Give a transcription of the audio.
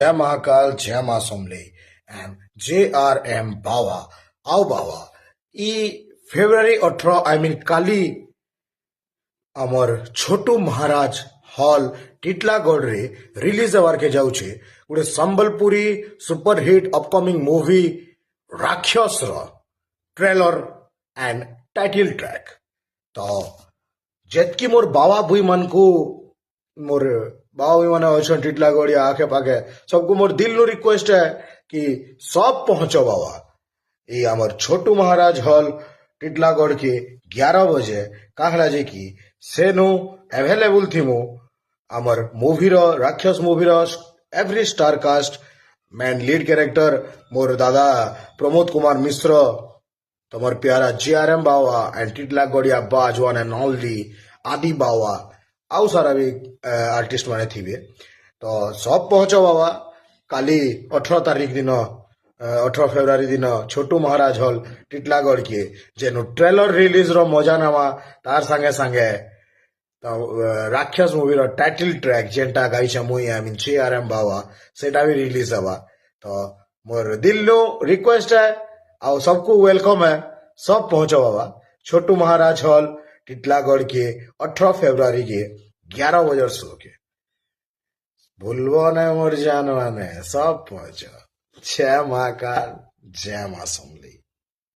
जय महाकाल जय माँ समले एंड JRM बावा आओ बावा इ फेब्रुआरी 18 आई मीन काली आमर छोटू महाराज हॉल टिटलागढ़ रे रिलीज हवार के जाउछे गोटे Sambalpuri super hit upcoming movie राक्षस रो ट्रेलर एंड टाइटल ट्रैक तो जेतकी मोर बावा बुई मन को मोर बाबा भी मैंने अच्छा टिटलागढ़ या आखे पाखे सबको मोर दिल नु रिक्वेस्ट है कि सब पहुंचो बाबा ये आमर छोटू महाराज हॉल टिटलागढ़ के 11 बजे कहला जे कि से नु अवेलेबल थी मु आमर मूवी रो राक्षस मूवी रो every star cast main lead character मोर दादा प्रमोद कुमार मिश्र तमर प्यारा JRM बावा एंड टिटलागढ़िया बाजवान एंड ऑल दी आदि बावा आउ सारा भी आर्टिस्ट माने थिबे तो सब पहुंचो बाबा काली 18 तारीख दिन 18 फेब्रुआरी दिन छोटू महाराज हॉल टिटलागढ़ के जेनु ट्रेलर रिलीज रो मजा नामा तार संगे संगे तो राक्षस मूवी रो टाइटल ट्रैक जेंटा गाइछा मुई आई मीन JRM बावा सेटा भी रिलीज हवा तो मोर दिल नो रिक्वेस्ट है और सबको वेलकम है सब पहुंचो बाबा छोटू महाराज हॉल टिटलागढ़ के 18 फेब्रुआरी के 11 बजे शो के भूलबो नहीं मोर जानवा ने सब पहुंचो जय महाकाल जय माँ समली।